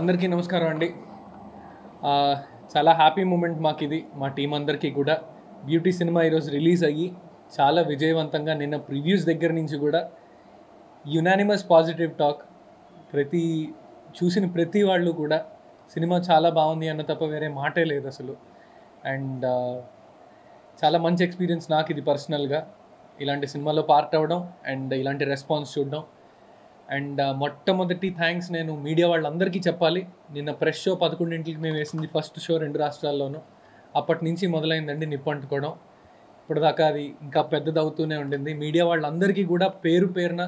అందరికీ నమస్కారం అండి. చాలా హ్యాపీ మూమెంట్ మాకు ఇది, మా టీం అందరికీ కూడా. బ్యూటీ సినిమా ఈరోజు రిలీజ్ అయ్యి చాలా విజయవంతంగా, నిన్న ప్రివ్యూస్ దగ్గర నుంచి కూడా యునానిమస్ పాజిటివ్ టాక్. చూసిన ప్రతి వాళ్ళు కూడా సినిమా చాలా బాగుంది అన్న తప్ప వేరే మాటే లేదు అసలు. అండ్ చాలా మంచి ఎక్స్పీరియన్స్ నాకు ఇది పర్సనల్గా, ఇలాంటి సినిమాలో పార్ట్ అవ్వడం అండ్ ఇలాంటి రెస్పాన్స్ చూడడం. అండ్ మొట్టమొదటి థ్యాంక్స్ నేను మీడియా వాళ్ళందరికీ చెప్పాలి. నిన్న ప్రెస్ షో 11ంటికి మేము వేసింది, ఫస్ట్ షో 2 రాష్ట్రాల్లోనూ. అప్పటి నుంచి మొదలైందండి నిప్పంటుకోవడం. ఇప్పటిదాకా అది ఇంకా పెద్దదవుతూనే ఉండింది. మీడియా వాళ్ళందరికీ కూడా పేరు పేరున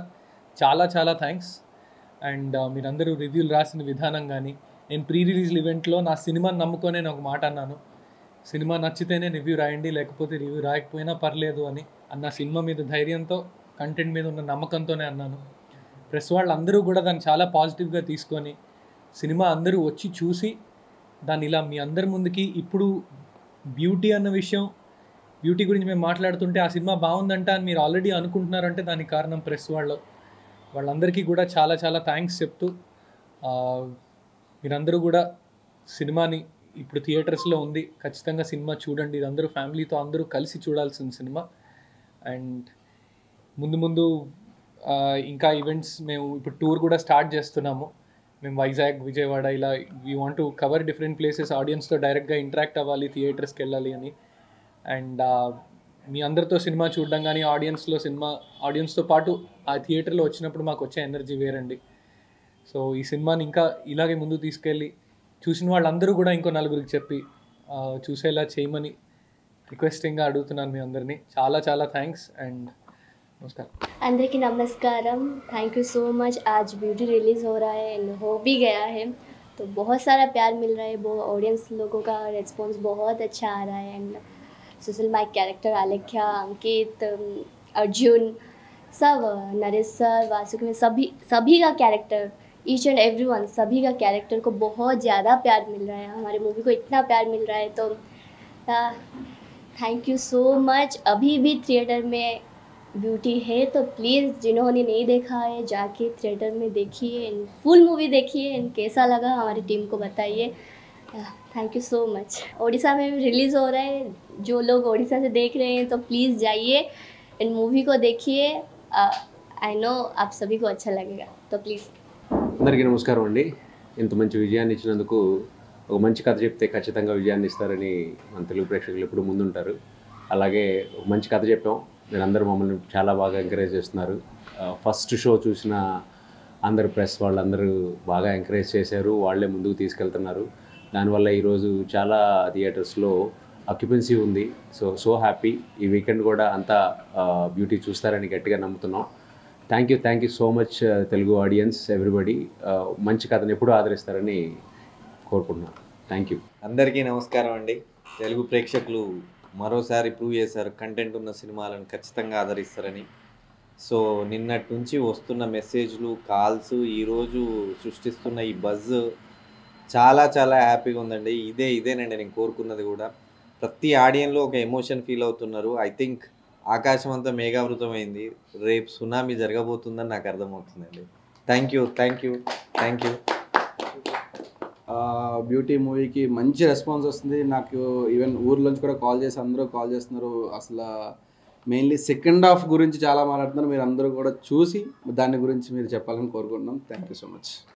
చాలా చాలా థ్యాంక్స్. అండ్ మీరందరూ రివ్యూలు రాసిన విధానం కానీ, నేను ప్రీ రిలీజ్ ఈవెంట్లో నా సినిమాని నమ్ముకొని నేను ఒక మాట అన్నాను, సినిమా నచ్చితేనే రివ్యూ రాయండి, లేకపోతే రివ్యూ రాయకపోయినా పర్లేదు అని. అన్న సినిమా మీద ధైర్యంతో, కంటెంట్ మీద ఉన్న నమ్మకంతోనే అన్నాను. ప్రెస్ వాళ్ళందరూ కూడా దాన్ని చాలా పాజిటివ్గా తీసుకొని, సినిమా అందరూ వచ్చి చూసి దాన్ని ఇలా మీ అందరి ముందుకి, ఇప్పుడు బ్యూటీ అన్న విషయం, బ్యూటీ గురించి మేము మాట్లాడుతుంటే ఆ సినిమా బాగుందంట అని మీరు ఆల్రెడీ అనుకుంటున్నారంటే దానికి కారణం ప్రెస్ వాళ్ళందరికీ కూడా చాలా చాలా థ్యాంక్స్ చెప్తూ, మీరందరూ కూడా సినిమాని ఇప్పుడు థియేటర్స్లో ఉంది, ఖచ్చితంగా సినిమా చూడండి. ఇది అందరూ ఫ్యామిలీతో అందరూ కలిసి చూడాల్సిన సినిమా. అండ్ ముందు ఇంకా ఈవెంట్స్, మేము ఇప్పుడు టూర్ కూడా స్టార్ట్ చేస్తున్నాము. మేము వైజాగ్, విజయవాడ ఇలా we want to cover different places. ఆడియన్స్తో డైరెక్ట్గా ఇంటరాక్ట్ అవ్వాలి, థియేటర్స్కి వెళ్ళాలి అని. అండ్ మీ అందరితో సినిమా చూడడం కానీ, ఆడియన్స్తో పాటు ఆ థియేటర్లో వచ్చినప్పుడు మాకు వచ్చే ఎనర్జీ వేరండి. సో ఈ సినిమాని ఇంకా ఇలాగే ముందుకు తీసుకెళ్ళి, చూసిన వాళ్ళందరూ కూడా ఇంకో నలుగురికి చెప్పి చూసేలా చేయమని రిక్వెస్టింగ్గా అడుగుతున్నాను మీ అందరినీ. చాలా చాలా థ్యాంక్స్ అండ్ नमस्कार. अंदर की नमस्कारम. Thank you so much. आज ब्यूटी रिलीज़ हो रहा है एंड हो भी गया है, तो बहुत सारा प्यार मिल रहा है. वो ऑडियंस लोगों का रिस्पॉन्स बहुत अच्छा आ रहा है. एंड सुशील माई कैरेक्टर, आलेख्या, अंकित, अर्जुन, सब, नरेश सर, वासुकी में सभी का कैरेक्टर, ईच एंड एवरीवन, सभी का कैरेक्टर को बहुत ज़्यादा प्यार मिल रहा है. हमारे मूवी को इतना प्यार मिल रहा है, तो थैंक यू सो मच. अभी भी थिएटर में ब्यूटी है, तो प्लीज़ जिन्होंने नहीं देखा है जाके थिएटर में देखिए, फुल मूवी देखिए एंड कैसा लगा हमारी टीम को बताइए. Thank you so much. Odisha में भी रिलीज़ हो रहा है, जो लोग ओडिशा से देख रहे हैं तो प्लीज़ जाइए एंड मूवी को देखिए. आई नो आप सभी को अच्छा लगेगा, तो प्लीज़. అందరికీ నమస్కారం అండి. ఇంత మంచి విజయాన్ని ఇచ్చినందుకు, ఒక మంచి కథ చెప్తే ఖచ్చితంగా విజయాన్ని ఇస్తారని మన తెలుగు ప్రేక్షకులు ఎప్పుడు ముందుంటారు. అలాగే ఒక మంచి కథ చెప్పాం. మీరందరూ మమ్మల్ని చాలా బాగా ఎంకరేజ్ చేస్తున్నారు. ఫస్ట్ షో చూసిన అందరు ప్రెస్ వాళ్ళందరూ బాగా ఎంకరేజ్ చేశారు. వాళ్ళే ముందుకు తీసుకెళ్తున్నారు. దానివల్ల ఈరోజు చాలా థియేటర్స్లో ఆక్యుపెన్సీ ఉంది. So happy. ఈ వీకెండ్ కూడా అంతా బ్యూటీ చూస్తారని గట్టిగా నమ్ముతున్నాం. Thank you so much Telugu audience, everybody. మంచి కథను ఎప్పుడూ ఆదరిస్తారని కోరుకుంటున్నాను. Thank you. అందరికీ నమస్కారం అండి. తెలుగు ప్రేక్షకులు మరోసారి ప్రూవ్ చేశారు కంటెంట్ ఉన్న సినిమాలను ఖచ్చితంగా ఆదరిస్తారని. సో నిన్నటి నుంచి వస్తున్న మెసేజ్లు, కాల్స్, ఈరోజు సృష్టిస్తున్న ఈ బజ్ చాలా చాలా హ్యాపీగా ఉందండి. ఇదేనండి నేను కోరుకున్నది కూడా. ప్రతి ఆడియన్లో ఒక ఎమోషన్ ఫీల్ అవుతున్నారు. ఐ థింక్ ఆకాశం అంతా మేఘావృతమైంది. రేపు సునామీ జరగబోతుందని నాకు అర్థమవుతుందండి. Thank you. బ్యూటీ మూవీకి మంచి రెస్పాన్స్ వస్తుంది. నాకు ఈవెన్ ఊర్లోంచి కూడా కాల్ చేసి అందరూ కాల్ చేస్తున్నారు. అసలు మెయిన్లీ సెకండ్ హాఫ్ గురించి చాలా మాట్లాడుతున్నారు. మీరు అందరూ కూడా చూసి దాని గురించి మీరు చెప్పాలని కోరుకుంటున్నాం. Thank you so much.